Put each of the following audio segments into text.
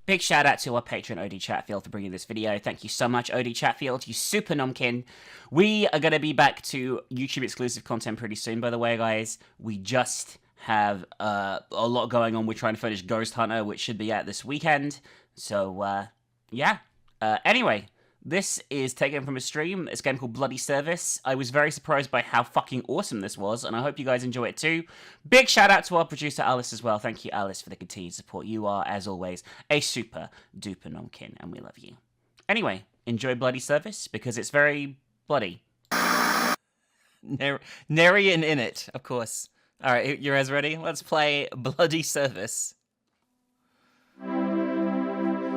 Big shout out to our patron OD Chatfield for bringing this video. Thank you so much, OD Chatfield, you super nomkin. We are going to be back to YouTube exclusive content pretty soon, by the way, guys. We just have a lot going on. We're trying to finish Ghost Hunter, which should be out this weekend. So, yeah. Anyway, this is taken from a stream. It's a game called Bloody Service. I was very surprised by how fucking awesome this was, and I hope you guys enjoy it too. Big shout out to our producer Alice as well. Thank you, Alice, for the continued support. You are, as always, a super duper nomkin, and we love you. Anyway, enjoy Bloody Service, because it's very bloody. Narian in it, of course. Alright, you guys ready? Let's play Bloody Service.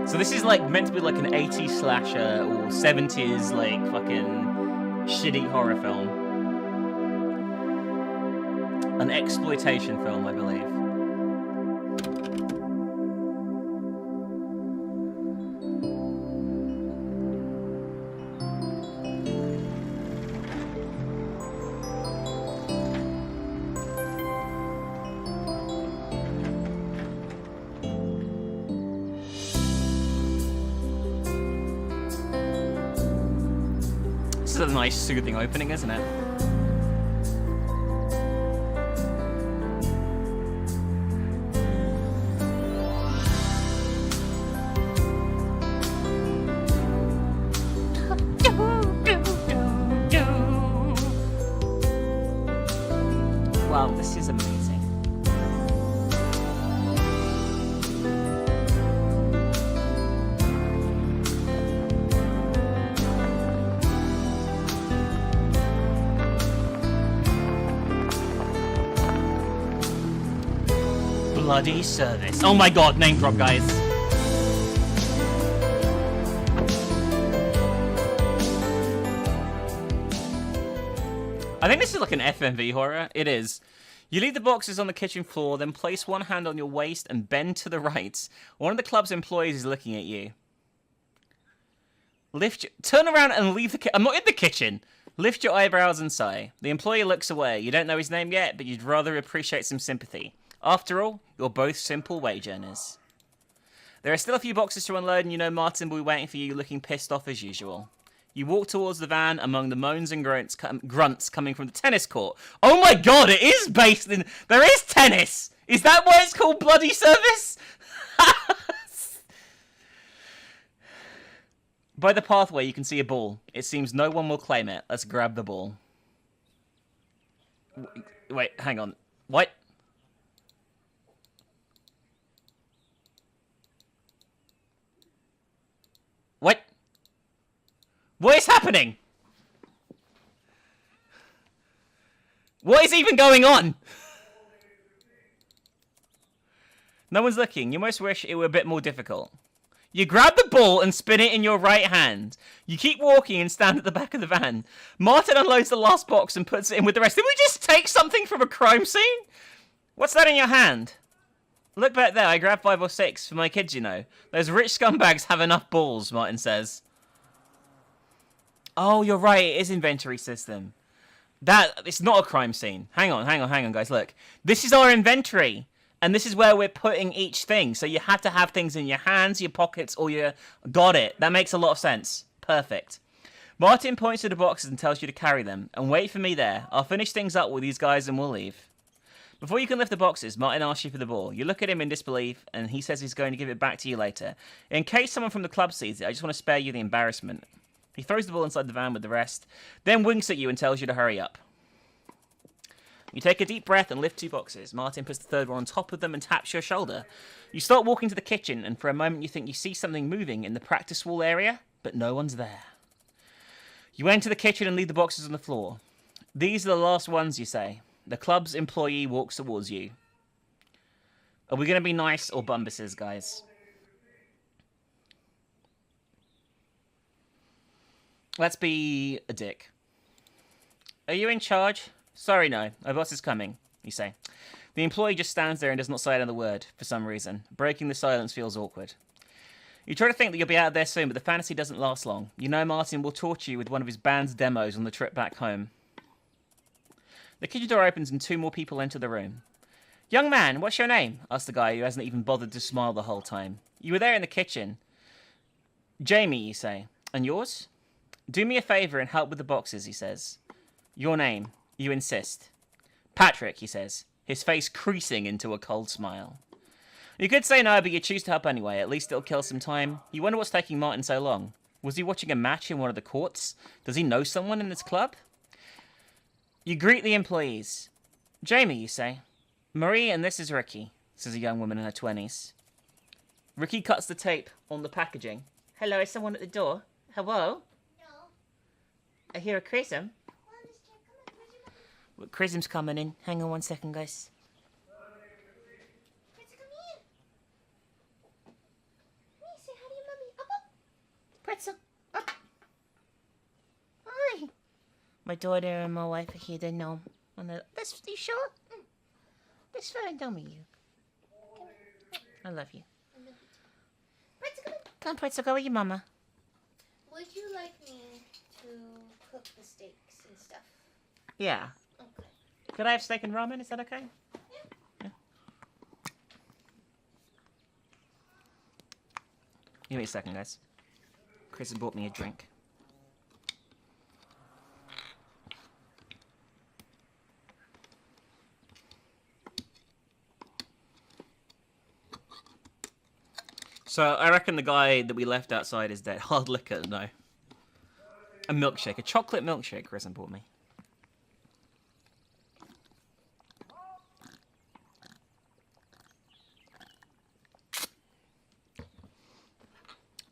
So this is like meant to be like an 80s slasher or 70s like fucking shitty horror film. An exploitation film, I believe. This is a nice soothing opening, isn't it? Wow, this is amazing. Bloody Service. Oh my god, name drop, guys. I think this is like an FMV horror. It is. You leave the boxes on the kitchen floor, then place one hand on your waist and bend to the right. One of the club's employees is looking at you. Turn around and leave the kitchen. I'm not in the kitchen. Lift your eyebrows and sigh. The employee looks away. You don't know his name yet, but you'd rather appreciate some sympathy. After all, you're both simple wage earners. There are still a few boxes to unload, and you know Martin will be waiting for you, looking pissed off as usual. You walk towards the van among the moans and grunts coming from the tennis court. Oh my god, it is based in... There is tennis! Is that why it's called Bloody Service? By the pathway, you can see a ball. It seems no one will claim it. Let's grab the ball. Wait, hang on. What? What? What is happening? What is even going on? No one's looking. You most wish it were a bit more difficult. You grab the ball and spin it in your right hand. You keep walking and stand at the back of the van. Martin unloads the last box and puts it in with the rest. Did we just take something from a crime scene? What's that in your hand? Look back there, I grabbed 5 or 6 for my kids, you know. Those rich scumbags have enough balls, Martin says. Oh, you're right, it is inventory system. It's not a crime scene. Hang on, guys, look. This is our inventory, and this is where we're putting each thing. So you have to have things in your hands, your pockets, or your... Got it. That makes a lot of sense. Perfect. Martin points to the boxes and tells you to carry them, and wait for me there. I'll finish things up with these guys and we'll leave. Before you can lift the boxes, Martin asks you for the ball. You look at him in disbelief, and he says he's going to give it back to you later. In case someone from the club sees it, I just want to spare you the embarrassment. He throws the ball inside the van with the rest, then winks at you and tells you to hurry up. You take a deep breath and lift 2 boxes. Martin puts the third one on top of them and taps your shoulder. You start walking to the kitchen, and for a moment you think you see something moving in the practice wall area, but no one's there. You enter the kitchen and leave the boxes on the floor. These are the last ones, you say. The club's employee walks towards you. Are we going to be nice or bumbuses, guys? Let's be a dick. Are you in charge? Sorry, no. My boss is coming, you say. The employee just stands there and does not say another word, for some reason. Breaking the silence feels awkward. You try to think that you'll be out of there soon, but the fantasy doesn't last long. You know Martin will torture you with one of his band's demos on the trip back home. The kitchen door opens and 2 more people enter the room. Young man, what's your name? Asked the guy who hasn't even bothered to smile the whole time. You were there in the kitchen. Jamie, you say. And yours? Do me a favour and help with the boxes, he says. Your name. You insist. Patrick, he says, his face creasing into a cold smile. You could say no, but you choose to help anyway. At least it'll kill some time. You wonder what's taking Martin so long. Was he watching a match in one of the courts? Does he know someone in this club? You greet the employees. Jamie, you say. Marie, and this is Ricky, says a young woman in her 20s. Ricky cuts the tape on the packaging. Hello, is someone at the door? Hello? No. I hear a chrism. Come on, mister. Come on, where's your mom? Well, chrism's coming in. Hang on 1 second, guys. Pretzel, come here. Come here, say hi to your mommy. Up, up. Pretzel, up. Hi. My daughter and my wife are here to know. That's, you sure? That's fine, tell me you. I love you. Pretzel, come on. Come on, Pretzel, go with your mama. Would you like me to cook the steaks and stuff? Yeah. Okay. Could I have steak and ramen? Is that okay? Yeah. Give me a second, guys. Chris has bought me a drink. So, I reckon the guy that we left outside is dead. Hard liquor, no. A milkshake. A chocolate milkshake Chris bought me.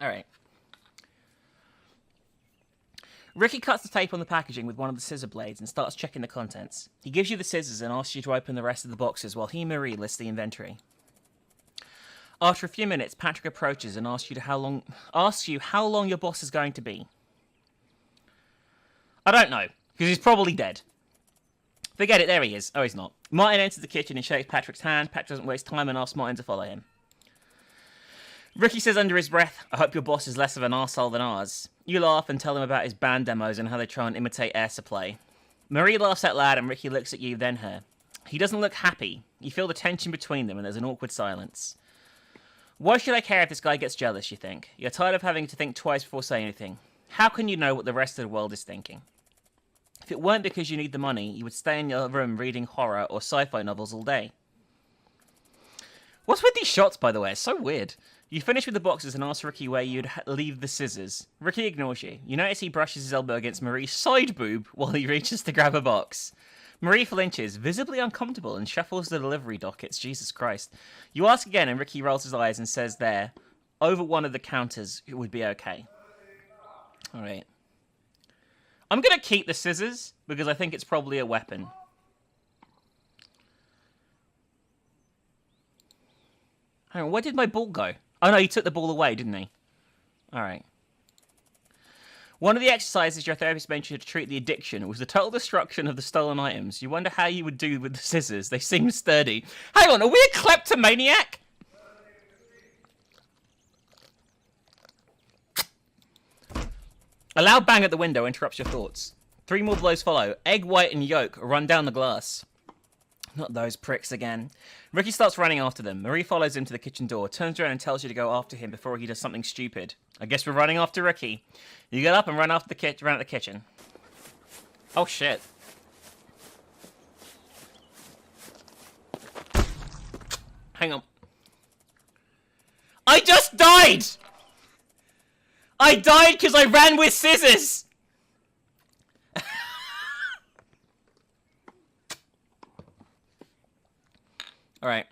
Alright. Ricky cuts the tape on the packaging with one of the scissor blades and starts checking the contents. He gives you the scissors and asks you to open the rest of the boxes while he and Marie list the inventory. After a few minutes, Patrick approaches and asks you how long your boss is going to be. I don't know, because he's probably dead. Forget it, there he is. Oh, he's not. Martin enters the kitchen and shakes Patrick's hand. Patrick doesn't waste time and asks Martin to follow him. Ricky says under his breath, I hope your boss is less of an arsehole than ours. You laugh and tell him about his band demos and how they try and imitate air supply. Marie laughs out loud and Ricky looks at you, then her. He doesn't look happy. You feel the tension between them and there's an awkward silence. Why should I care if this guy gets jealous, you think? You're tired of having to think twice before saying anything. How can you know what the rest of the world is thinking? If it weren't because you need the money, you would stay in your room reading horror or sci-fi novels all day. What's with these shots, by the way? It's so weird. You finish with the boxes and ask Ricky where you'd leave the scissors. Ricky ignores you. You notice he brushes his elbow against Marie's side boob while he reaches to grab a box. Marie flinches, visibly uncomfortable, and shuffles the delivery dockets. Jesus Christ. You ask again, and Ricky rolls his eyes and says there, over one of the counters, it would be okay. Alright. I'm going to keep the scissors, because I think it's probably a weapon. Hang on, where did my ball go? Oh no, he took the ball away, didn't he? Alright. One of the exercises your therapist mentioned to treat the addiction was the total destruction of the stolen items. You wonder how you would do with the scissors. They seem sturdy. Hang on, are we a kleptomaniac? A loud bang at the window interrupts your thoughts. 3 more blows follow. Egg white and yolk run down the glass. Not those pricks again. Ricky starts running after them. Marie follows him to the kitchen door, turns around and tells you to go after him before he does something stupid. I guess we're running after Ricky. You get up and run after run out the kitchen. Oh shit. Hang on. I just died! I died because I ran with scissors! Alright.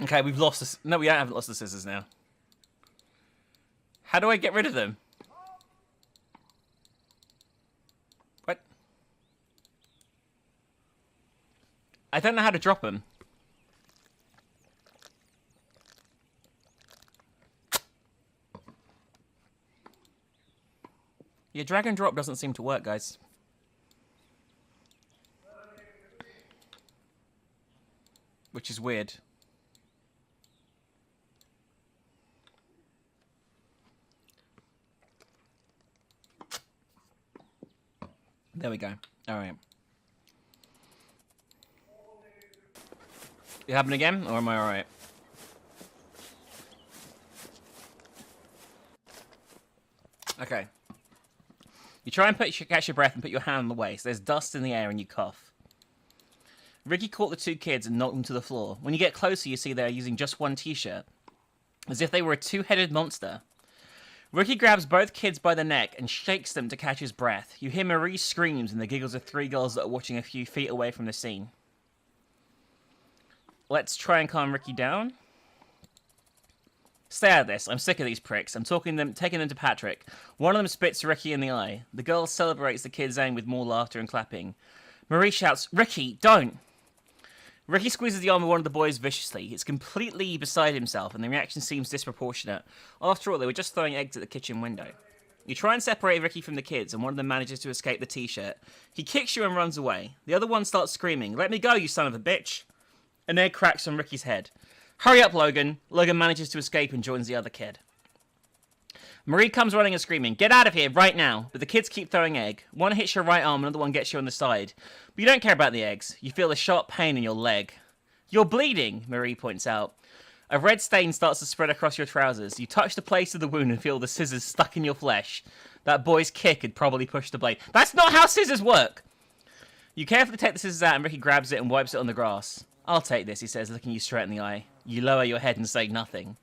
Okay, we've lost this. No, we haven't lost the scissors now. How do I get rid of them? What? I don't know how to drop them. Yeah, drag and drop doesn't seem to work, guys. Which is weird. There we go. All right. It happen again, or am I all right? Okay. You try and catch your breath and put your hand on the waist. There's dust in the air and you cough. Ricky caught the two kids and knocked them to the floor. When you get closer, you see they're using just one t-shirt, as if they were a two-headed monster. Ricky grabs both kids by the neck and shakes them to catch his breath. You hear Marie screams and the giggles of three girls that are watching a few feet away from the scene. Let's try and calm Ricky down. Stay out of this. I'm sick of these pricks. I'm taking them to Patrick. One of them spits Ricky in the eye. The girl celebrates the kid's aim with more laughter and clapping. Marie shouts, "Ricky, don't!" Ricky squeezes the arm of one of the boys viciously. It's completely beside himself, and the reaction seems disproportionate. After all, they were just throwing eggs at the kitchen window. You try and separate Ricky from the kids, and one of them manages to escape the t-shirt. He kicks you and runs away. The other one starts screaming, "Let me go, you son of a bitch!" An egg cracks on Ricky's head. "Hurry up, Logan!" Logan manages to escape and joins the other kid. Marie comes running and screaming, "Get out of here, right now!" But the kids keep throwing egg. One hits your right arm, another one gets you on the side. But you don't care about the eggs. You feel a sharp pain in your leg. "You're bleeding," Marie points out. A red stain starts to spread across your trousers. You touch the place of the wound and feel the scissors stuck in your flesh. That boy's kick had probably pushed the blade. That's not how scissors work! You carefully take the scissors out and Ricky grabs it and wipes it on the grass. "I'll take this," he says, looking you straight in the eye. You lower your head and say nothing.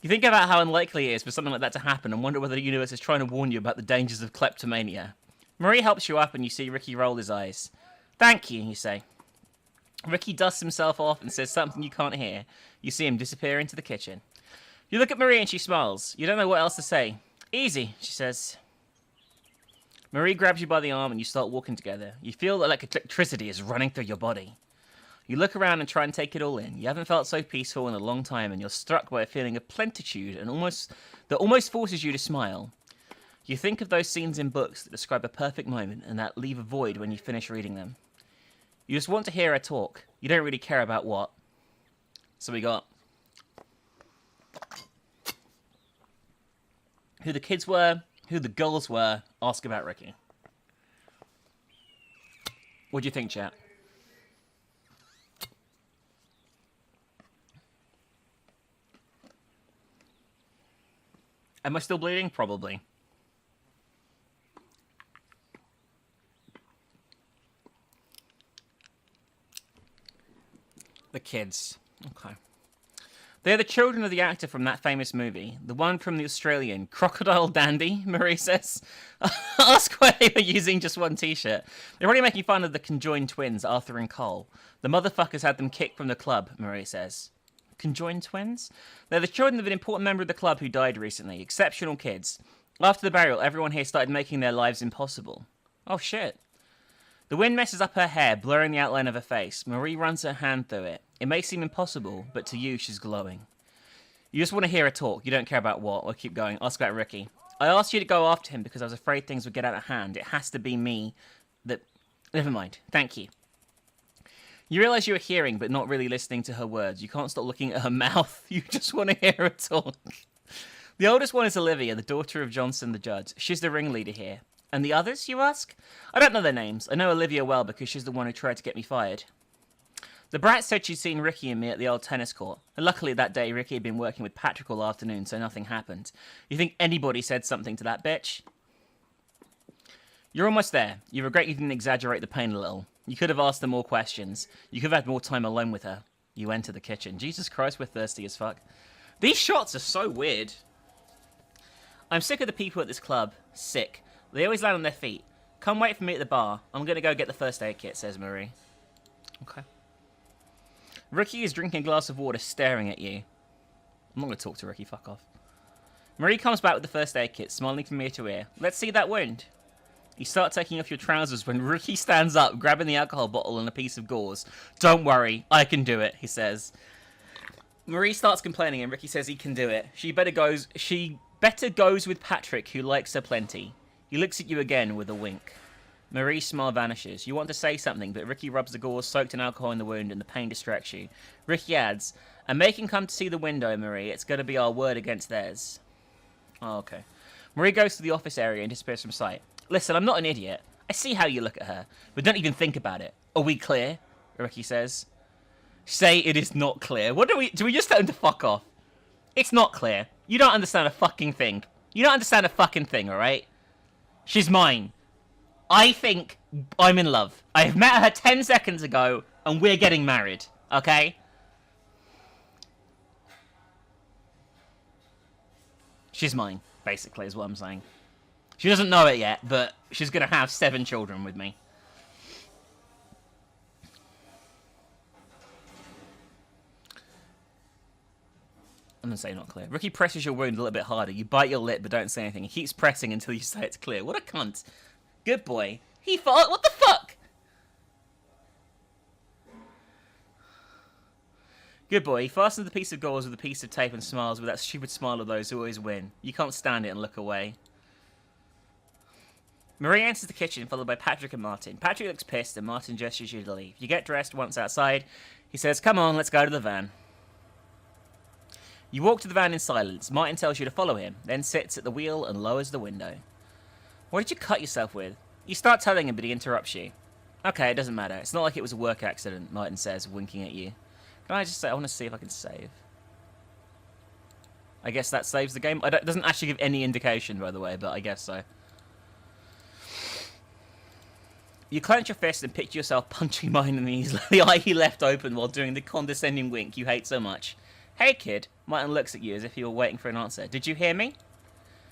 You think about how unlikely it is for something like that to happen and wonder whether the universe is trying to warn you about the dangers of kleptomania. Marie helps you up and you see Ricky roll his eyes. "Thank you," you say. Ricky dusts himself off and says something you can't hear. You see him disappear into the kitchen. You look at Marie and she smiles. You don't know what else to say. "Easy," she says. Marie grabs you by the arm and you start walking together. You feel that like electricity is running through your body. You look around and try and take it all in. You haven't felt so peaceful in a long time, and you're struck by a feeling of plenitude and that almost forces you to smile. You think of those scenes in books that describe a perfect moment and that leave a void when you finish reading them. You just want to hear her talk. You don't really care about what. So we got who the kids were, who the girls were, ask about Ricky. What do you think, chat? Am I still bleeding? Probably. The kids. Okay. They're the children of the actor from that famous movie. The one from the Australian. Crocodile Dandy, Marie says. Ask why they were using just one t-shirt. They're already making fun of the conjoined twins, Arthur and Cole. The motherfuckers had them kicked from the club, Marie says. Conjoined twins? They're the children of an important member of the club who died recently. Exceptional kids. After the burial, everyone here started making their lives impossible. Oh, shit. The wind messes up her hair, blurring the outline of her face. Marie runs her hand through it. It may seem impossible, but to you, she's glowing. You just want to hear her talk. You don't care about what. Or keep going. Ask about Ricky. I asked you to go after him because I was afraid things would get out of hand. It has to be me that... Never mind. Thank you. You realise you are hearing, but not really listening to her words. You can't stop looking at her mouth. You just want to hear her talk. The oldest one is Olivia, the daughter of Johnson the judge. She's the ringleader here. And the others, you ask? I don't know their names. I know Olivia well because she's the one who tried to get me fired. The brat said she'd seen Ricky and me at the old tennis court. And luckily that day Ricky had been working with Patrick all afternoon, so nothing happened. You think anybody said something to that bitch? You're almost there. You regret you didn't exaggerate the pain a little. You could have asked her more questions. You could have had more time alone with her. You enter the kitchen. Jesus Christ, we're thirsty as fuck. These shots are so weird. I'm sick of the people at this club. Sick. They always land on their feet. Come wait for me at the bar. I'm going to go get the first aid kit, says Marie. Okay. Ricky is drinking a glass of water, staring at you. I'm not going to talk to Ricky, fuck off. Marie comes back with the first aid kit, smiling from ear to ear. Let's see that wound. You start taking off your trousers when Ricky stands up, grabbing the alcohol bottle and a piece of gauze. Don't worry, I can do it, he says. Marie starts complaining and Ricky says he can do it. She better goes with Patrick, who likes her plenty. He looks at you again with a wink. Marie's smile vanishes. You want to say something, but Ricky rubs the gauze soaked in alcohol in the wound and the pain distracts you. Ricky adds, and make him come to see the window, Marie. It's going to be our word against theirs. Oh, okay. Marie goes to the office area and disappears from sight. Listen, I'm not an idiot. I see how you look at her, but don't even think about it. Are we clear? Ricky says. Say it is not clear. What do we just tell him to fuck off? It's not clear. You don't understand a fucking thing. You don't understand a fucking thing, alright? She's mine. I think I'm in love. I have met her 10 seconds ago, and we're getting married, okay? She's mine, basically, is what I'm saying. She doesn't know it yet, but she's gonna have 7 children with me. I'm gonna say not clear. Ricky presses your wound a little bit harder. You bite your lip, but don't say anything. He keeps pressing until you say it's clear. What a cunt. Good boy. He fought. What the fuck? Good boy. He fastens the piece of gauze with a piece of tape and smiles with that stupid smile of those who always win. You can't stand it and look away. Marie enters the kitchen, followed by Patrick and Martin. Patrick looks pissed, and Martin gestures you to leave. You get dressed once outside. He says, come on, let's go to the van. You walk to the van in silence. Martin tells you to follow him, then sits at the wheel and lowers the window. What did you cut yourself with? You start telling him, but he interrupts you. Okay, it doesn't matter. It's not like it was a work accident, Martin says, winking at you. Can I just say, I want to see if I can save. I guess that saves the game. It doesn't actually give any indication, by the way, but I guess so. You clench your fist and picture yourself punching Martin in the eye he left open while doing the condescending wink you hate so much. Hey, kid. Martin looks at you as if you were waiting for an answer. Did you hear me?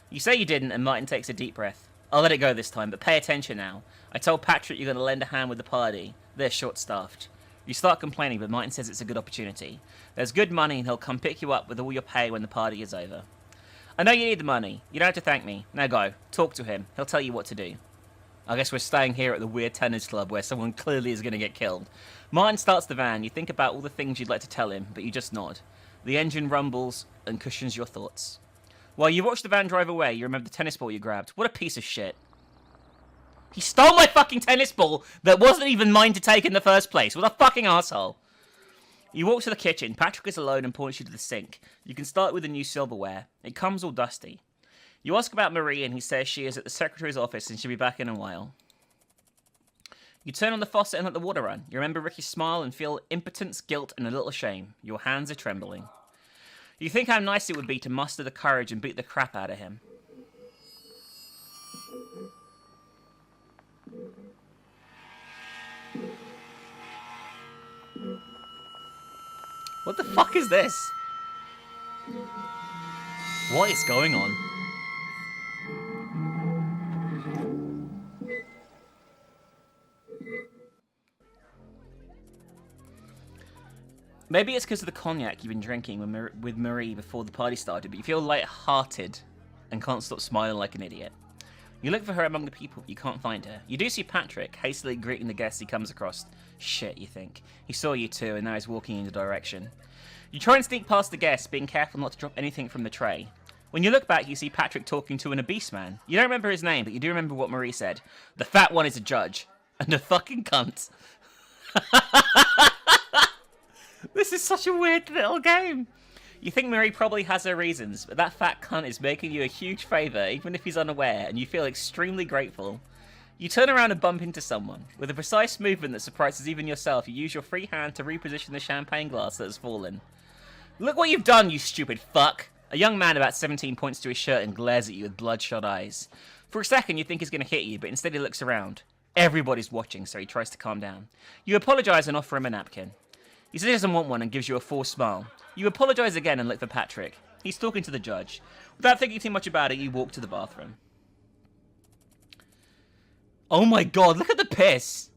You say you didn't, and Martin takes a deep breath. I'll let it go this time, but pay attention now. I told Patrick you're going to lend a hand with the party. They're short-staffed. You start complaining, but Martin says it's a good opportunity. There's good money, and he'll come pick you up with all your pay when the party is over. I know you need the money. You don't have to thank me. Now go. Talk to him. He'll tell you what to do. I guess we're staying here at the weird tennis club where someone clearly is going to get killed. Martin starts the van. You think about all the things you'd like to tell him, but you just nod. The engine rumbles and cushions your thoughts. While you watch the van drive away, you remember the tennis ball you grabbed. What a piece of shit. He stole my fucking tennis ball that wasn't even mine to take in the first place. What a fucking asshole. You walk to the kitchen. Patrick is alone and points you to the sink. You can start with the new silverware. It comes all dusty. You ask about Marie and he says she is at the secretary's office and she'll be back in a while. You turn on the faucet and let the water run. You remember Ricky's smile and feel impotence, guilt, and a little shame. Your hands are trembling. You think how nice it would be to muster the courage and beat the crap out of him. What the fuck is this? What is going on? Maybe it's because of the cognac you've been drinking with Marie before the party started, but you feel light-hearted and can't stop smiling like an idiot. You look for her among the people, but you can't find her. You do see Patrick, hastily greeting the guests he comes across. Shit, you think. He saw you too, and now he's walking in your direction. You try and sneak past the guests, being careful not to drop anything from the tray. When you look back, you see Patrick talking to an obese man. You don't remember his name, but you do remember what Marie said. The fat one is a judge. And a fucking cunt. This is such a weird little game. You think Marie probably has her reasons, but that fat cunt is making you a huge favour, even if he's unaware, and you feel extremely grateful. You turn around and bump into someone. With a precise movement that surprises even yourself, you use your free hand to reposition the champagne glass that has fallen. Look what you've done, you stupid fuck! A young man about 17 points to his shirt and glares at you with bloodshot eyes. For a second, you think he's going to hit you, but instead he looks around. Everybody's watching, so he tries to calm down. You apologise and offer him a napkin. He says he doesn't want one and gives you a forced smile. You apologise again and look for Patrick. He's talking to the judge. Without thinking too much about it, you walk to the bathroom. Oh my god, look at the piss!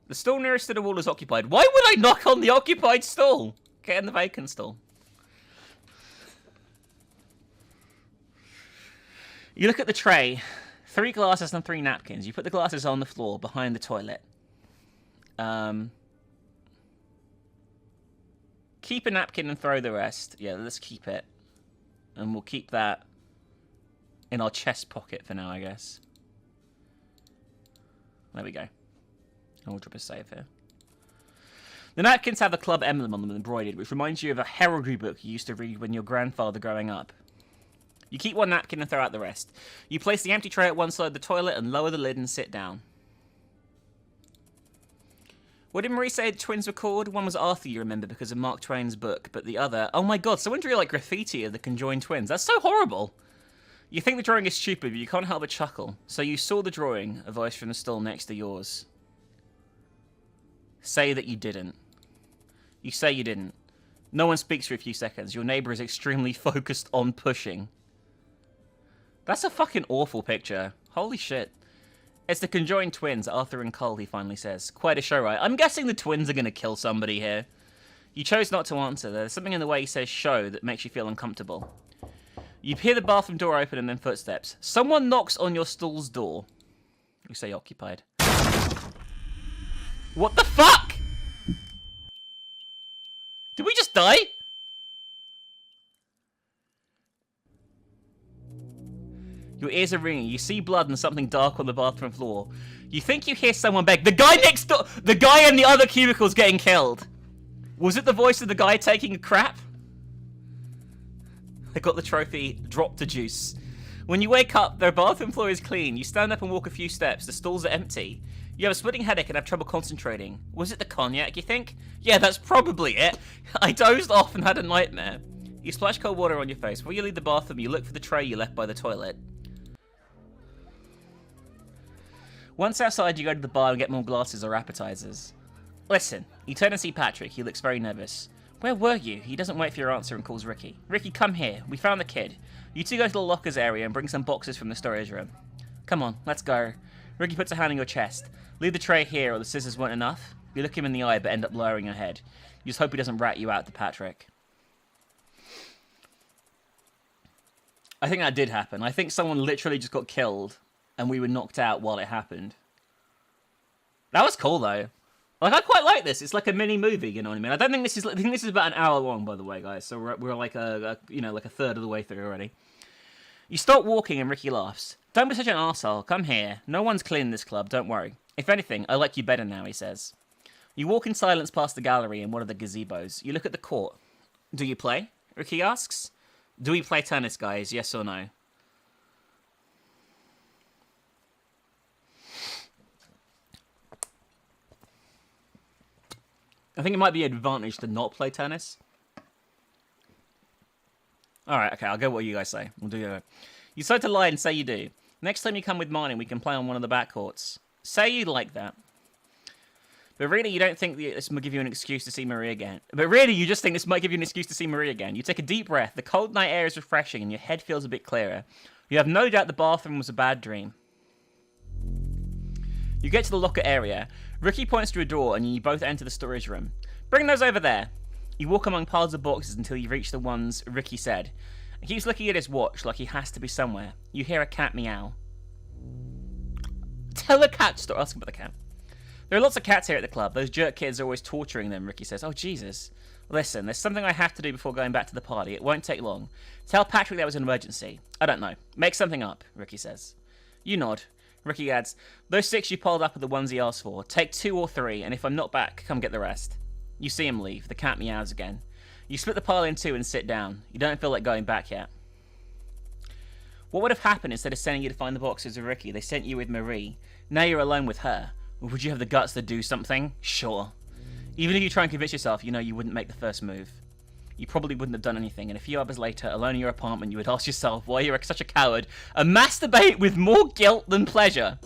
The stall nearest to the wall is occupied. Why would I knock on the occupied stall? Get in the vacant stall. You look at the tray. 3 glasses and 3 napkins. You put the glasses on the floor behind the toilet. Keep a napkin and throw the rest. Yeah, let's keep it. And we'll keep that in our chest pocket for now, I guess. There we go. And we'll drop a save here. The napkins have a club emblem on them embroidered, which reminds you of a heraldry book you used to read when your grandfather growing up. You keep one napkin and throw out the rest. You place the empty tray at one side of the toilet and lower the lid and sit down. What did Marie say twins were called? One was Arthur, you remember, because of Mark Twain's book, but the other... Oh my god, someone drew like graffiti of the conjoined twins. That's so horrible. You think the drawing is stupid, but you can't help but chuckle. So you saw the drawing, a voice from the stall next to yours. Say that you didn't. You say you didn't. No one speaks for a few seconds. Your neighbor is extremely focused on pushing. That's a fucking awful picture. Holy shit. It's the conjoined twins, Arthur and Cole, he finally says. Quite a show, right? I'm guessing the twins are going to kill somebody here. You chose not to answer. There's something in the way he says show that makes you feel uncomfortable. You hear the bathroom door open and then footsteps. Someone knocks on your stall's door. You say occupied. What the fuck? Did we just die? Your ears are ringing. You see blood and something dark on the bathroom floor. You think you hear someone beg. The guy next door! The guy in the other cubicle's getting killed. Was it the voice of the guy taking a crap? I got the trophy. Drop the juice. When you wake up, their bathroom floor is clean. You stand up and walk a few steps. The stalls are empty. You have a splitting headache and have trouble concentrating. Was it the cognac, you think? Yeah, that's probably it. I dozed off and had a nightmare. You splash cold water on your face. Before you leave the bathroom, you look for the tray you left by the toilet. Once outside, you go to the bar and get more glasses or appetizers. Listen, you turn and see Patrick. He looks very nervous. Where were you? He doesn't wait for your answer and calls Ricky. Ricky, come here. We found the kid. You two go to the lockers area and bring some boxes from the storage room. Come on, let's go. Ricky puts a hand on your chest. Leave the tray here or the scissors weren't enough. You look him in the eye but end up lowering your head. You just hope he doesn't rat you out to Patrick. I think that did happen. I think someone literally just got killed and we were knocked out while it happened. That was cool though. Like, I quite like this. It's like a mini movie, you know what I mean? I think this is about an hour long, by the way, guys. So we're like a third of the way through already. You start walking and Ricky laughs. Don't be such an arsehole. Come here. No one's cleaning this club, don't worry. If anything, I like you better now, he says. You walk in silence past the gallery and one of the gazebos. You look at the court. Do you play? Ricky asks. Do we play tennis, guys? Yes or no? I think it might be an advantage to not play tennis. Alright, okay, I'll go what you guys say. We'll do it. You decide to lie and say you do. Next time you come with Marnie, we can play on one of the back courts. Say you like that. But really, you don't think this might give you an excuse to see Marie again. But really, you just think this might give you an excuse to see Marie again. You take a deep breath. The cold night air is refreshing and your head feels a bit clearer. You have no doubt the bathroom was a bad dream. You get to the locker area. Ricky points to a door and you both enter the storage room. Bring those over there. You walk among piles of boxes until you reach the ones Ricky said. He keeps looking at his watch like he has to be somewhere. You hear a cat meow. Tell the cat to stop asking about the cat. There are lots of cats here at the club. Those jerk kids are always torturing them, Ricky says. Oh, Jesus. Listen, there's something I have to do before going back to the party. It won't take long. Tell Patrick that was an emergency. I don't know. Make something up, Ricky says. You nod. Ricky adds, those 6 you piled up are the ones he asked for. Take 2 or 3, and if I'm not back, come get the rest. You see him leave. The cat meows again. You split the pile in 2 and sit down. You don't feel like going back yet. What would have happened instead of sending you to find the boxes with Ricky? They sent you with Marie. Now you're alone with her. Would you have the guts to do something? Sure. Even if you try and convince yourself, you know you wouldn't make the first move. You probably wouldn't have done anything, and a few hours later, alone in your apartment, you would ask yourself why you're such a coward and masturbate with more guilt than pleasure.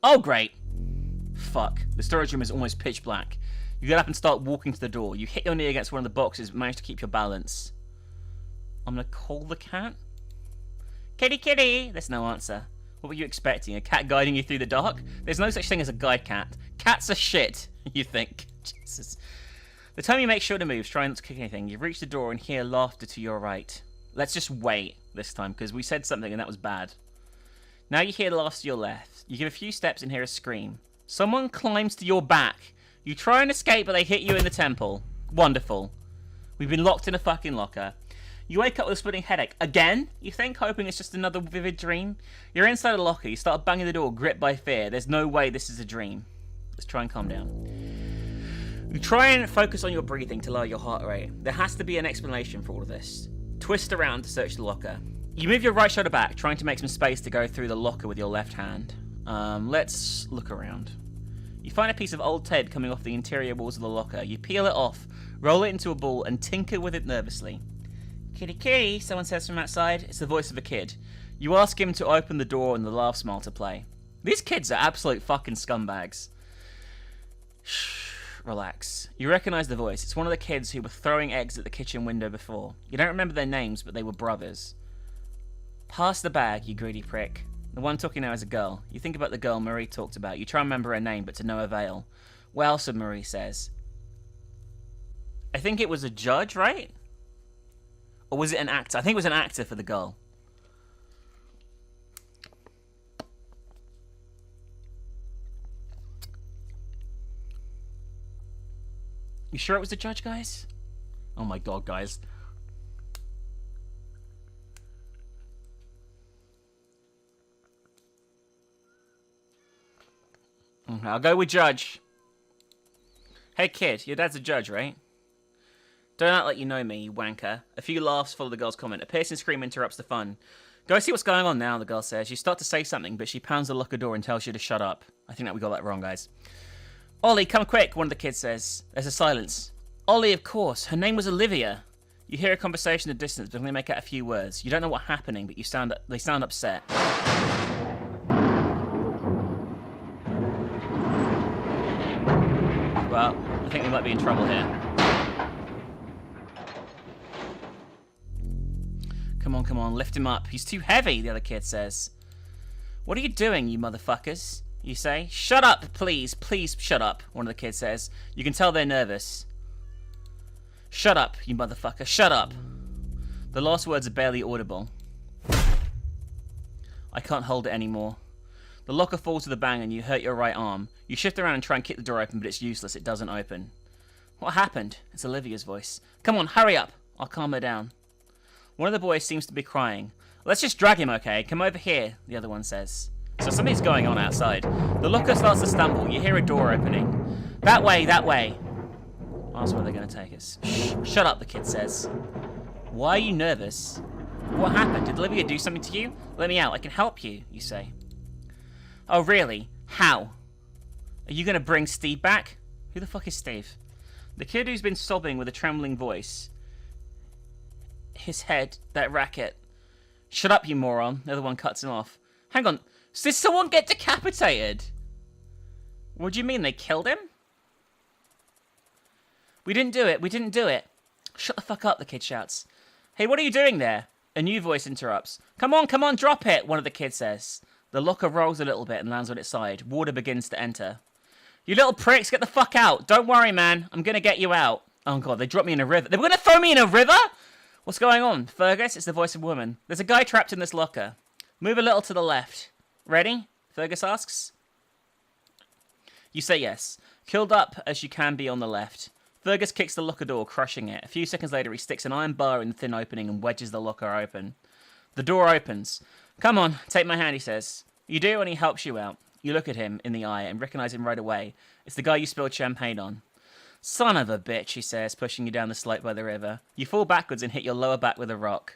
Oh, great. Fuck. The storage room is almost pitch black. You get up and start walking to the door. You hit your knee against one of the boxes, but manage to keep your balance. I'm gonna call the cat? Kitty, kitty! There's no answer. What were you expecting? A cat guiding you through the dark? There's no such thing as a guide cat. Cats are shit, you think. Jesus. The time you make sure to move, try not to kick anything, you reach the door and hear laughter to your right. Let's just wait this time, because we said something and that was bad. Now you hear the laughter to your left. You give a few steps and hear a scream. Someone climbs to your back. You try and escape, but they hit you in the temple. Wonderful. We've been locked in a fucking locker. You wake up with a splitting headache. Again? You think, hoping it's just another vivid dream? You're inside a locker. You start banging the door, gripped by fear. There's no way this is a dream. Let's try and calm down. You try and focus on your breathing to lower your heart rate. There has to be an explanation for all of this. Twist around to search the locker. You move your right shoulder back, trying to make some space to go through the locker with your left hand. Let's look around. You find a piece of old tape coming off the interior walls of the locker. You peel it off, roll it into a ball, and tinker with it nervously. Kitty kitty, someone says from outside. It's the voice of a kid. You ask him to open the door and the laugh smile to play. These kids are absolute fucking scumbags. Shh. Relax. You recognize the voice. It's one of the kids who were throwing eggs at the kitchen window before. You don't remember their names, but they were brothers. Pass the bag, you greedy prick. The one talking now is a girl. You think about the girl Marie talked about. You try and remember her name, but to no avail. Well, so Marie says. I think it was a judge, right? Or was it an actor? I think it was an actor for the girl. You sure it was the judge, guys? Oh my god, guys. Okay, I'll go with judge. Hey kid, your dad's a judge, right? Don't act like you know me, you wanker. A few laughs follow the girl's comment. A piercing scream interrupts the fun. Go see what's going on now, the girl says. You start to say something, but she pounds the locker door and tells you to shut up. I think that we got that wrong, guys. Ollie, come quick, one of the kids says. There's a silence. Ollie, of course. Her name was Olivia. You hear a conversation in the distance, but only make out a few words. You don't know what's happening, but they sound upset. Well, I think we might be in trouble here. Come on, lift him up. He's too heavy, the other kid says. What are you doing, you motherfuckers? You say. Shut up, please shut up, one of the kids says. You can tell they're nervous. Shut up, you motherfucker, shut up. The last words are barely audible. I can't hold it anymore. The locker falls with a bang and you hurt your right arm. You shift around and try and kick the door open, but it's useless, it doesn't open. What happened? It's Olivia's voice. Come on, hurry up. I'll calm her down. One of the boys seems to be crying. Let's just drag him, okay? Come over here, the other one says. So something's going on outside. The locker starts to stumble. You hear a door opening. That way, that way. Ask where they're going to take us. Shh, shut up, the kid says. Why are you nervous? What happened? Did Olivia do something to you? Let me out. I can help you, you say. Oh, really? How? Are you going to bring Steve back? Who the fuck is Steve? The kid who's been sobbing with a trembling voice. His head, that racket. Shut up, you moron. The other one cuts him off. Hang on. Did someone get decapitated? What do you mean? They killed him? We didn't do it. We didn't do it. Shut the fuck up, the kid shouts. Hey, what are you doing there? A new voice interrupts. Come on, drop it, one of the kids says. The locker rolls a little bit and lands on its side. Water begins to enter. You little pricks, get the fuck out. Don't worry, man. I'm going to get you out. Oh, God, they dropped me in a river. They were going to throw me in a river? What's going on? Fergus, it's the voice of a woman. There's a guy trapped in this locker. Move a little to the left. Ready? Fergus asks. You say yes. Curled up as you can be on the left. Fergus kicks the locker door, crushing it. A few seconds later, he sticks an iron bar in the thin opening and wedges the locker open. The door opens. Come on, take my hand, he says. You do, and he helps you out. You look at him in the eye and recognize him right away. It's the guy you spilled champagne on. Son of a bitch, he says, pushing you down the slope by the river. You fall backwards and hit your lower back with a rock.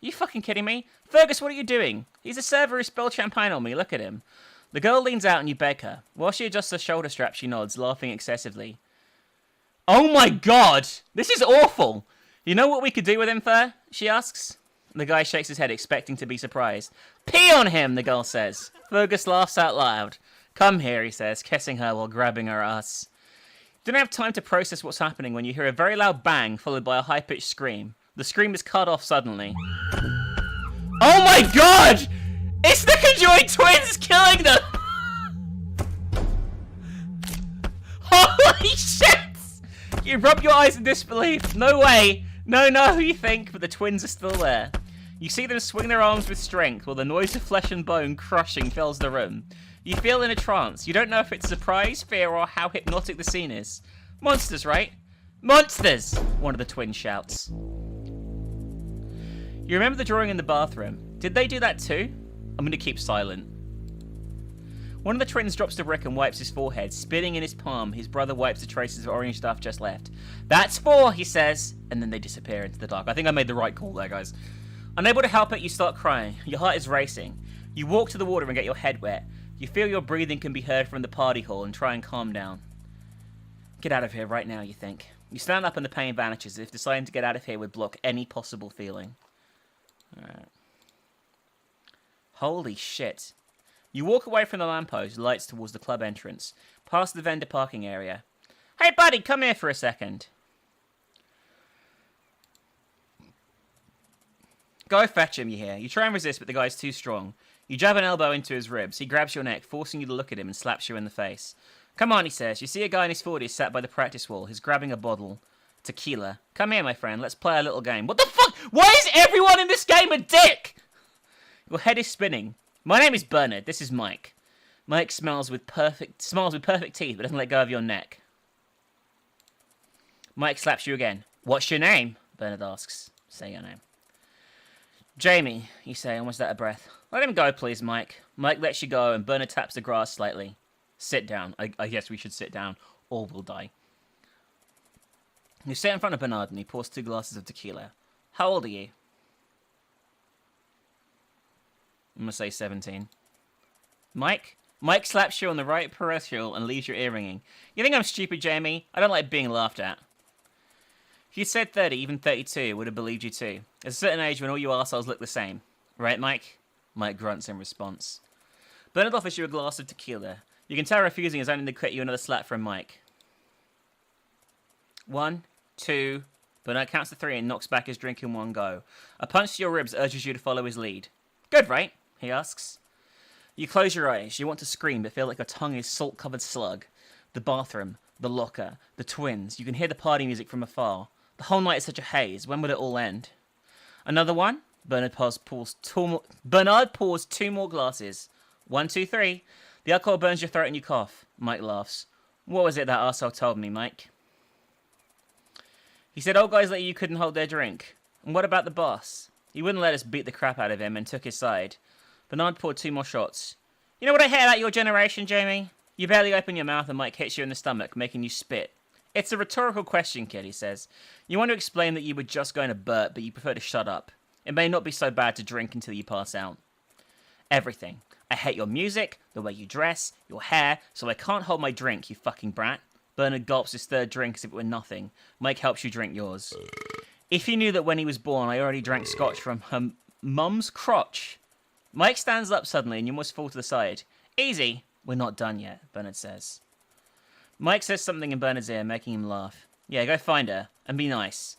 Are you fucking kidding me? Fergus, what are you doing? He's a server who spilled champagne on me, look at him. The girl leans out and you beg her. While she adjusts her shoulder strap, she nods, laughing excessively. Oh my god! This is awful! You know what we could do with him, Fer? She asks. The guy shakes his head, expecting to be surprised. Pee on him, the girl says. Fergus laughs out loud. Come here, he says, kissing her while grabbing her ass. You don't have time to process what's happening when you hear a very loud bang, followed by a high-pitched scream. The scream is cut off suddenly. Oh my god! It's the conjoined twins killing them! Holy shit! You rub your eyes in disbelief. No way. No, you think, but the twins are still there. You see them swing their arms with strength while the noise of flesh and bone crushing fills the room. You feel in a trance. You don't know if it's surprise, fear, or how hypnotic the scene is. Monsters, right? Monsters! One of the twins shouts. You remember the drawing in the bathroom. Did they do that too? I'm going to keep silent. One of the twins drops the brick and wipes his forehead, spitting in his palm. His brother wipes the traces of orange stuff just left. "That's 4, he says, and then they disappear into the dark. I think I made the right call there, guys. Unable to help it, you start crying. Your heart is racing. You walk to the water and get your head wet. You feel your breathing can be heard from the party hall and try and calm down. Get out of here right now, you think. You stand up and the pain vanishes, as if deciding to get out of here would block any possible feeling. Alright. Holy shit. You walk away from the lamppost, lights towards the club entrance, past the vendor parking area. "Hey buddy, come here for a second." "Go fetch him," you hear. You try and resist, but the guy's too strong. You jab an elbow into his ribs. He grabs your neck, forcing you to look at him and slaps you in the face. "Come on," he says. You see a guy in his 40s sat by the practice wall. He's grabbing a bottle. Tequila. "Come here, my friend. Let's play a little game." What the fuck? Why is everyone in this game a dick? Your head is spinning. "My name is Bernard. This is Mike." Mike smiles with perfect teeth, but doesn't let go of your neck. Mike slaps you again. "What's your name?" Bernard asks. "Say your name." "Jamie," you say, almost out of breath. "Let him go, please, Mike." Mike lets you go, and Bernard taps the grass slightly. "Sit down." I guess we should sit down, or we'll die. You sit in front of Bernard, and he pours 2 glasses of tequila. "How old are you?" I'm gonna say 17. "Mike?" Mike slaps you on the right peripheral and leaves your ear ringing. "You think I'm stupid, Jamie? I don't like being laughed at." If you said 30, even 32, would have believed you too. There's a certain age when all you arseholes look the same. Right, Mike? Mike grunts in response. Bernard offers you a glass of tequila. You can tell refusing is only to quit you another slap from Mike. 1, 2... Bernard counts to 3 and knocks back his drink in one go. A punch to your ribs urges you to follow his lead. "Good, right?" he asks. You close your eyes. You want to scream, but feel like your tongue is salt-covered slug. The bathroom, the locker, the twins. You can hear the party music from afar. The whole night is such a haze. When would it all end? "Another one?" Bernard pours 2 more glasses. 1, 2, 3. The alcohol burns your throat and you cough. Mike laughs. "What was it that arsehole told me, Mike?" He said old guys like you couldn't hold their drink. "And what about the boss?" He wouldn't let us beat the crap out of him and took his side. Bernard poured 2 more shots. "You know what I hate about your generation, Jamie? You barely open your mouth and Mike hits you in the stomach, making you spit. It's a rhetorical question, kid," he says. "You want to explain that you were just going to burp, but you prefer to shut up. It may not be so bad to drink until you pass out. Everything. I hate your music, the way you dress, your hair, so I can't hold my drink, you fucking brat." Bernard gulps his 3rd drink as if it were nothing. Mike helps you drink yours. "If you knew that when he was born, I already drank scotch from her mum's crotch." Mike stands up suddenly and you almost fall to the side. "Easy." "We're not done yet," Bernard says. Mike says something in Bernard's ear, making him laugh. "Yeah, go find her, and be nice."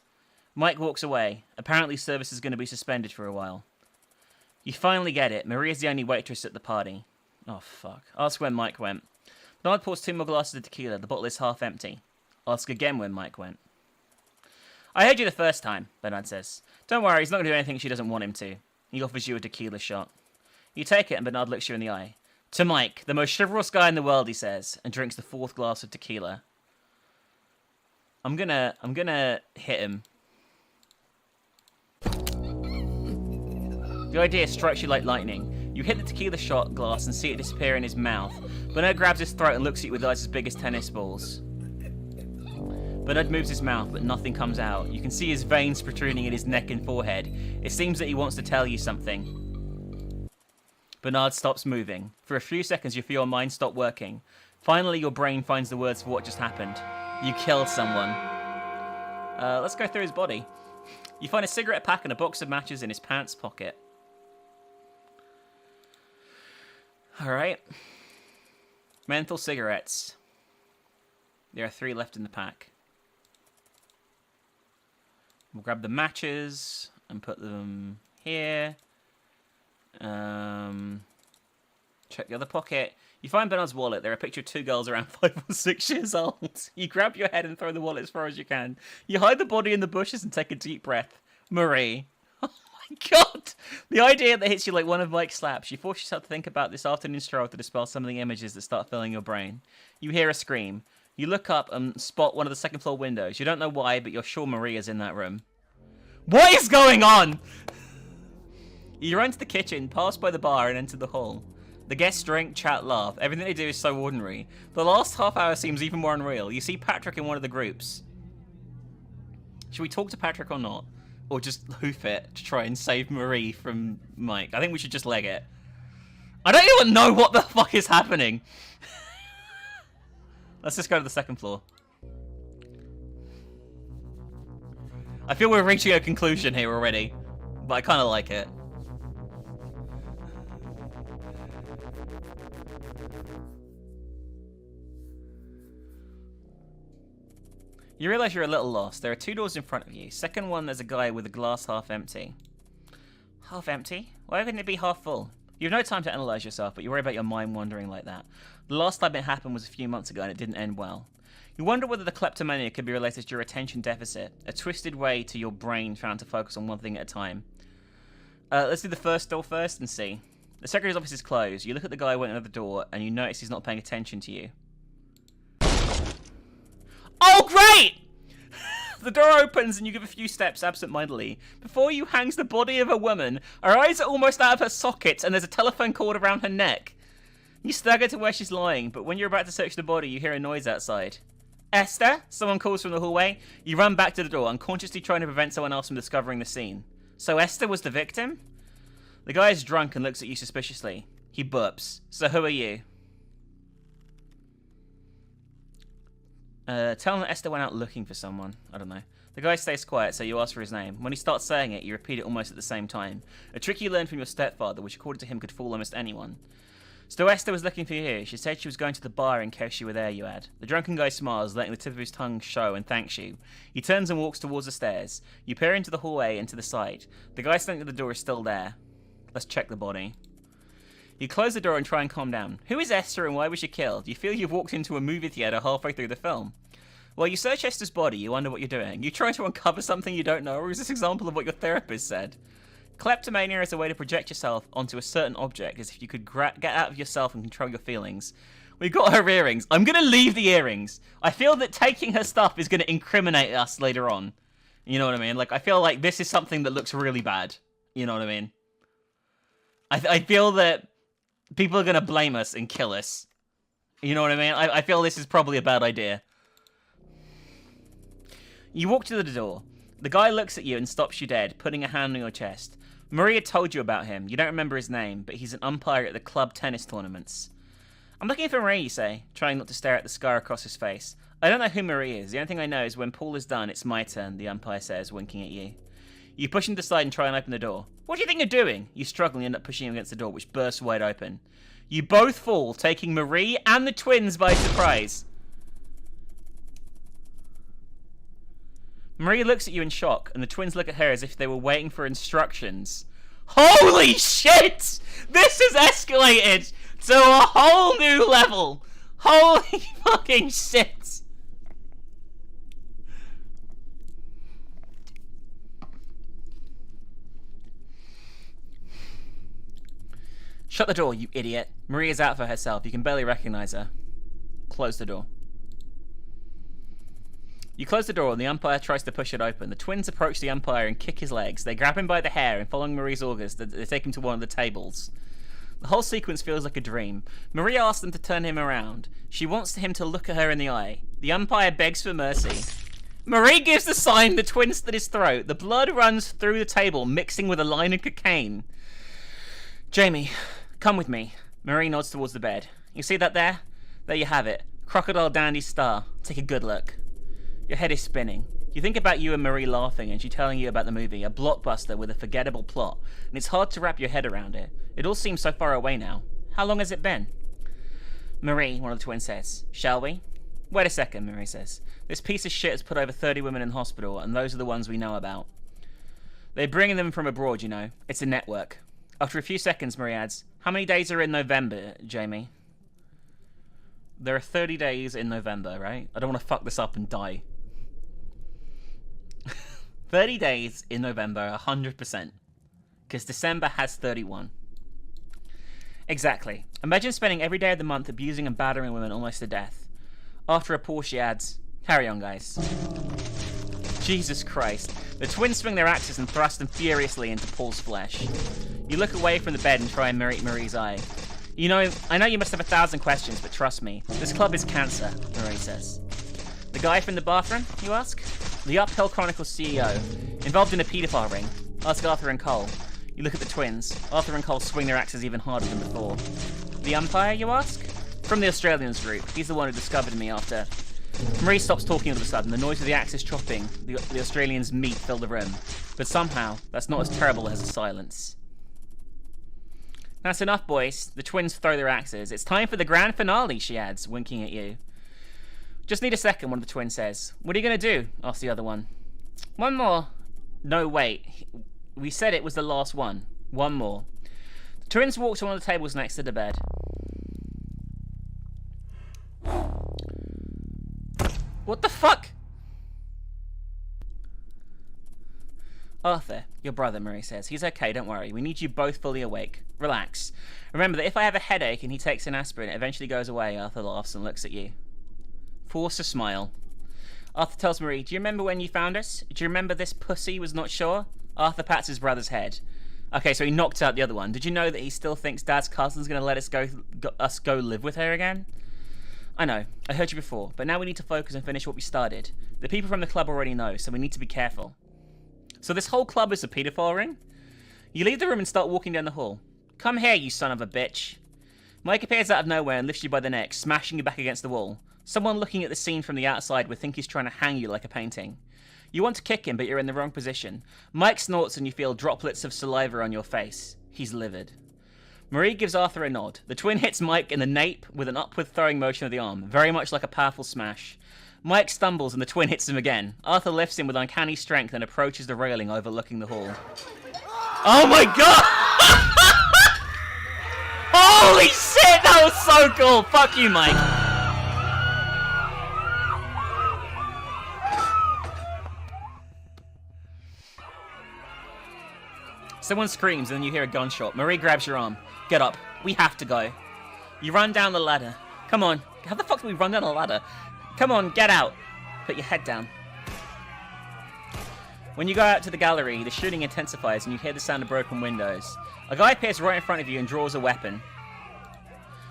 Mike walks away. Apparently service is going to be suspended for a while. You finally get it. Maria's the only waitress at the party. Oh, fuck. Ask when Mike went. Bernard pours 2 more glasses of tequila. The bottle is half empty. Ask again when Mike went. "I heard you the first time," Bernard says. "Don't worry, he's not going to do anything she doesn't want him to." He offers you a tequila shot. You take it and Bernard looks you in the eye. "To Mike, the most chivalrous guy in the world," he says, and drinks the 4th glass of tequila. I'm gonna hit him. The idea strikes you like lightning. You hit the tequila shot glass and see it disappear in his mouth. Bernard grabs his throat and looks at you with eyes as big as tennis balls. Bernard moves his mouth, but nothing comes out. You can see his veins protruding in his neck and forehead. It seems that he wants to tell you something. Bernard stops moving. For a few seconds, you feel your mind stop working. Finally, your brain finds the words for what just happened. You killed someone. Let's go through his body. You find a cigarette pack and a box of matches in his pants pocket. Alright. Menthol cigarettes. There are 3 left in the pack. We'll grab the matches and put them here. Check the other pocket. You find Bernard's wallet. There are a picture of 2 girls around 5 or 6 years old. You grab your head and throw the wallet as far as you can. You hide the body in the bushes and take a deep breath. Marie. Oh my god! The idea that hits you like one of Mike's slaps. You force yourself to think about this afternoon stroll to dispel some of the images that start filling your brain. You hear a scream. You look up and spot one of the 2nd floor windows. You don't know why, but you're sure Marie is in that room. What is going on? You run to the kitchen, pass by the bar, and enter the hall. The guests drink, chat, laugh. Everything they do is so ordinary. The last half hour seems even more unreal. You see Patrick in one of the groups. Should we talk to Patrick or not? Or just hoof it to try and save Marie from Mike? I think we should just leg it. I don't even know what the fuck is happening. Let's just go to the second floor. I feel we're reaching a conclusion here already, but I kind of like it. You realize you're a little lost. There are 2 doors in front of you. Second one, there's a guy with a glass half empty. Half empty? Why wouldn't it be half full? You have no time to analyze yourself, but you worry about your mind wandering like that. The last time it happened was a few months ago, and it didn't end well. You wonder whether the kleptomania could be related to your attention deficit, a twisted way to your brain trying to focus on one thing at a time. Let's do the first door first and see. The secretary's office is closed. You look at the guy who went into the door, and you notice he's not paying attention to you. Oh, great! The door opens and you give a few steps absent-mindedly. Before you hangs the body of a woman. Her eyes are almost out of her sockets and there's a telephone cord around her neck. You stagger to where she's lying, but when you're about to search the body, you hear a noise outside. Esther? Someone calls from the hallway. You run back to the door, unconsciously trying to prevent someone else from discovering the scene. So Esther was the victim? The guy is drunk and looks at you suspiciously. He burps. So who are you? Tell him that Esther went out looking for someone. I don't know. The guy stays quiet, so you ask for his name. When he starts saying it, you repeat it almost at the same time. A trick you learned from your stepfather, which according to him could fool almost anyone. So Esther was looking for you. She said she was going to the bar in case you were there, you add. The drunken guy smiles, letting the tip of his tongue show, and thanks you. He turns and walks towards the stairs. You peer into the hallway and to the side. The guy standing at the door is still there. Let's check the body. You close the door and try and calm down. Who is Esther and why was she killed? You feel you've walked into a movie theater halfway through the film. While you search Esther's body, you wonder what you're doing. You try to uncover something you don't know, or is this an example of what your therapist said? Kleptomania is a way to project yourself onto a certain object, as if you could get out of yourself and control your feelings. We've got her earrings. I'm going to leave the earrings. I feel that taking her stuff is going to incriminate us later on. You know what I mean? Like, I feel like this is something that looks really bad. You know what I mean? I feel that people are going to blame us and kill us. You know what I mean? I feel this is probably a bad idea. You walk to the door. The guy looks at you and stops you dead, putting a hand on your chest. Maria told you about him. You don't remember his name, but he's an umpire at the club tennis tournaments. I'm looking for Marie, you say, trying not to stare at the scar across his face. I don't know who Marie is. The only thing I know is when Paul is done, it's my turn, the umpire says, winking at you. You push him to the side and try and open the door. What do you think you're doing? You struggle and end up pushing him against the door, which bursts wide open. You both fall, taking Marie and the twins by surprise. Marie looks at you in shock, and the twins look at her as if they were waiting for instructions. Holy shit! This has escalated to a whole new level! Holy fucking shit! Shut the door, you idiot. Marie is out for herself. You can barely recognize her. Close the door. You close the door and the umpire tries to push it open. The twins approach the umpire and kick his legs. They grab him by the hair and following Marie's orders, they take him to one of the tables. The whole sequence feels like a dream. Marie asks them to turn him around. She wants him to look at her in the eye. The umpire begs for mercy. Marie gives the sign, the twin slit his throat. The blood runs through the table, mixing with a line of cocaine. Jamie, come with me. Marie nods towards the bed. You see that there? There you have it. Crocodile Dandy's star. Take a good look. Your head is spinning. You think about you and Marie laughing and she telling you about the movie, a blockbuster with a forgettable plot, and it's hard to wrap your head around it. It all seems so far away now. How long has it been? Marie, one of the twins says, shall we? Wait a second, Marie says. This piece of shit has put over 30 women in hospital, and those are the ones we know about. They're bringing them from abroad, you know. It's a network. After a few seconds, Marie adds, how many days are in November, Jamie? There are 30 days in November, right? I don't want to fuck this up and die. 30 days in November, 100%. Because December has 31. Exactly. Imagine spending every day of the month abusing and battering women almost to death. After a pause, she adds, carry on, guys. Jesus Christ. The twins swing their axes and thrust them furiously into Paul's flesh. You look away from the bed and try and meet Marie's eye. You know, I know you must have 1,000 questions, but trust me, this club is cancer, Marie says. The guy from the bathroom, you ask? The Uphill Chronicles CEO, involved in a paedophile ring. Ask Arthur and Cole. You look at the twins. Arthur and Cole swing their axes even harder than before. The umpire, you ask? From the Australians group. He's the one who discovered me after. Marie stops talking all of a sudden. The noise of the axes chopping, the Australians' meat fill the room. But somehow, that's not as terrible as the silence. That's enough, boys. The twins throw their axes. It's time for the grand finale, she adds, winking at you. Just need a second, one of the twins says. What are you going to do? Asks the other one. One more. No, wait. We said it was the last one. One more. The twins walk to one of the tables next to the bed. What the fuck? Arthur, your brother, Marie says. He's okay, don't worry. We need you both fully awake. Relax. Remember that if I have a headache and he takes an aspirin, it eventually goes away. Arthur laughs and looks at you. Force a smile. Arthur tells Marie, do you remember when you found us? Do you remember this pussy was not sure? Arthur pats his brother's head. Okay, so he knocked out the other one. Did you know that he still thinks Dad's cousin's going to let us go live with her again? I know. I heard you before. But now we need to focus and finish what we started. The people from the club already know, so we need to be careful. So this whole club is a paedophile ring? You leave the room and start walking down the hall. Come here, you son of a bitch. Mike appears out of nowhere and lifts you by the neck, smashing you back against the wall. Someone looking at the scene from the outside would think he's trying to hang you like a painting. You want to kick him, but you're in the wrong position. Mike snorts and you feel droplets of saliva on your face. He's livid. Marie gives Arthur a nod. The twin hits Mike in the nape with an upward throwing motion of the arm, very much like a powerful smash. Mike stumbles and the twin hits him again. Arthur lifts him with uncanny strength and approaches the railing overlooking the hall. Oh my god! Holy shit, that was so cool! Fuck you, Mike. Someone screams and then you hear a gunshot. Marie grabs your arm. Get up. We have to go. You run down the ladder. Come on. How the fuck do we run down a ladder? Come on, get out. Put your head down. When you go out to the gallery, the shooting intensifies and you hear the sound of broken windows. A guy appears right in front of you and draws a weapon.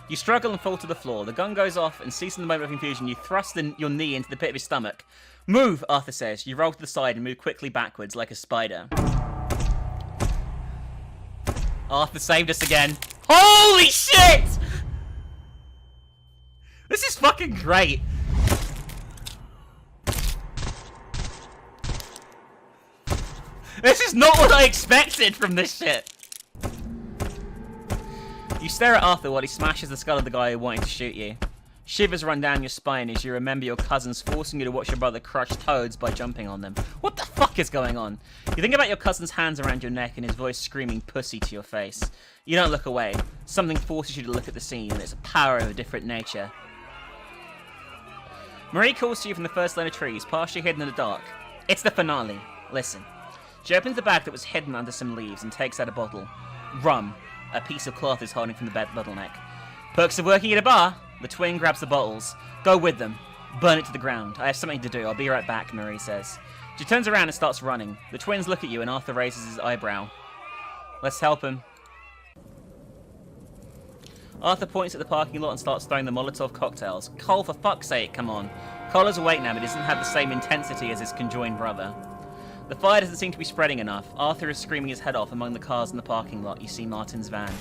You struggle and fall to the floor. The gun goes off and seizing the moment of confusion, you thrust your knee into the pit of his stomach. Move, Arthur says. You roll to the side and move quickly backwards like a spider. Arthur saved us again. Holy shit! This is fucking great. This is not what I expected from this shit. You stare at Arthur while he smashes the skull of the guy who wanted to shoot you. Shivers run down your spine as you remember your cousins forcing you to watch your brother crush toads by jumping on them. What the fuck is going on? You think about your cousin's hands around your neck and his voice screaming pussy to your face. You don't look away. Something forces you to look at the scene, and it's a power of a different nature. Marie calls to you from the first line of trees, partially hidden in the dark. It's the finale. Listen. She opens the bag that was hidden under some leaves and takes out a bottle. Rum. A piece of cloth is holding from the bottleneck. Perks of working at a bar. The twin grabs the bottles. Go with them. Burn it to the ground. I have something to do. I'll be right back, Marie says. She turns around and starts running. The twins look at you and Arthur raises his eyebrow. Let's help him. Arthur points at the parking lot and starts throwing the Molotov cocktails. Cole, for fuck's sake, come on. Cole is awake now, but he doesn't have the same intensity as his conjoined brother. The fire doesn't seem to be spreading enough. Arthur is screaming his head off among the cars in the parking lot. You see Martin's van.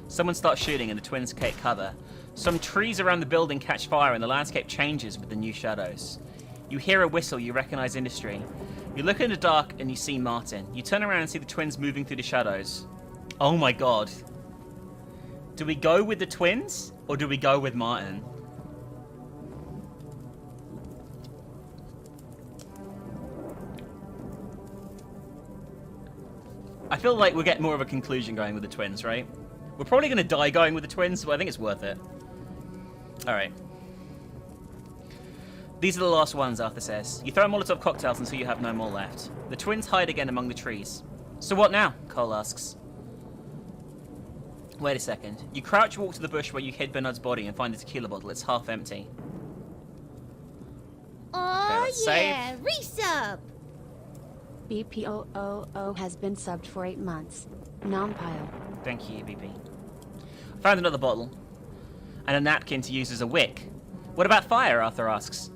Someone starts shooting and the twins take cover. Some trees around the building catch fire and the landscape changes with the new shadows. You hear a whistle, you recognize industry. You look in the dark and you see Martin. You turn around and see the twins moving through the shadows. Oh my god. Do we go with the twins or do we go with Martin? I feel like we'll get more of a conclusion going with the twins, right? We're probably going to die going with the twins, but I think it's worth it. Alright. These are the last ones, Arthur says. You throw Molotov cocktails until you have no more left. The twins hide again among the trees. So what now? Cole asks. Wait a second. You crouch walk to the bush where you hid Bernard's body and find the tequila bottle. It's half empty. Oh okay, yeah, resub. BPOOO has been subbed for 8 months. Non-pile. Thank you, BP. Found another bottle. And a napkin to use as a wick. What about fire? Arthur asks.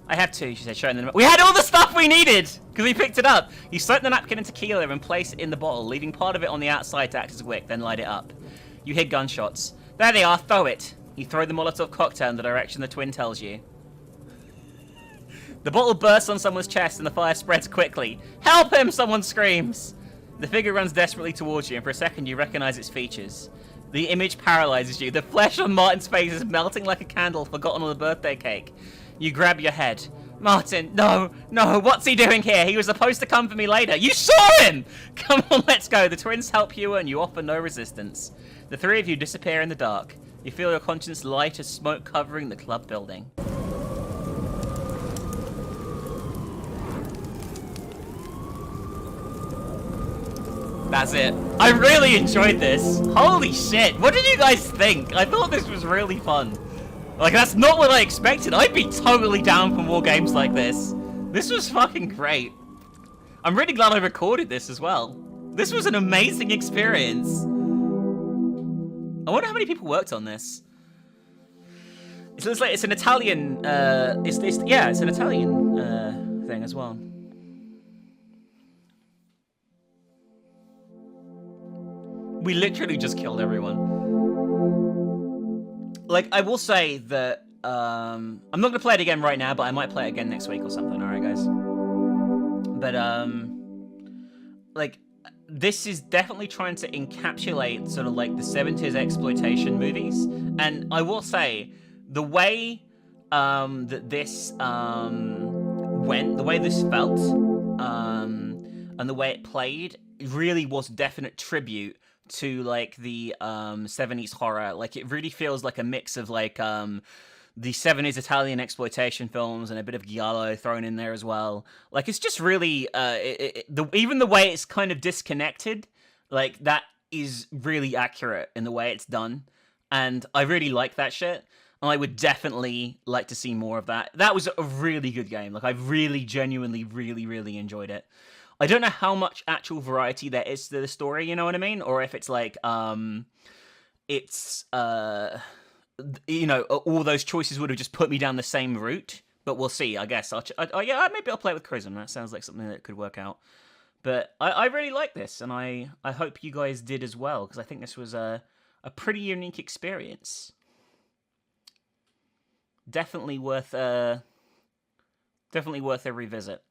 I have two, she said, showing them. We had all the stuff we needed! Because we picked it up. You soak the napkin in tequila and place it in the bottle, leaving part of it on the outside to act as a wick, then light it up. You hear gunshots. There they are, throw it. You throw the Molotov cocktail in the direction the twin tells you. The bottle bursts on someone's chest and the fire spreads quickly. Help him! Someone screams. The figure runs desperately towards you, and for a second you recognize its features. The image paralyzes you. The flesh on Martin's face is melting like a candle forgotten on a birthday cake. You grab your head. Martin, no, what's he doing here? He was supposed to come for me later. You saw him! Come on, let's go. The twins help you and you offer no resistance. The three of you disappear in the dark. You feel your conscience light as smoke covering the club building. That's it. I really enjoyed this. Holy shit. What did you guys think? I thought this was really fun. Like, that's not what I expected. I'd be totally down for more games like this. This was fucking great. I'm really glad I recorded this as well. This was an amazing experience. I wonder how many people worked on this. It looks like it's an Italian, it's an Italian thing as well. We literally just killed everyone. Like, I will say that, I'm not going to play it again right now, but I might play it again next week or something, alright, guys? But, like, this is definitely trying to encapsulate sort of, like, the 70s exploitation movies. And I will say, the way, that this, went, the way this felt, and the way it played, it really was a definite tribute to like the 70s horror. Like, it really feels like a mix of like the 70s Italian exploitation films and a bit of giallo thrown in there as well. Like, it's just really even the way it's kind of disconnected, like, that is really accurate in the way it's done, and I really like that shit. And I would definitely like to see more of that. That was a really good game. Like, I really genuinely really enjoyed it. I don't know how much actual variety there is to the story, you know what I mean? Or if it's like, it's, you know, all those choices would have just put me down the same route. But we'll see, I guess. Yeah, maybe I'll play it with Chrism. That sounds like something that could work out. But I really like this, and I hope you guys did as well, because I think this was a pretty unique experience. Definitely worth a revisit.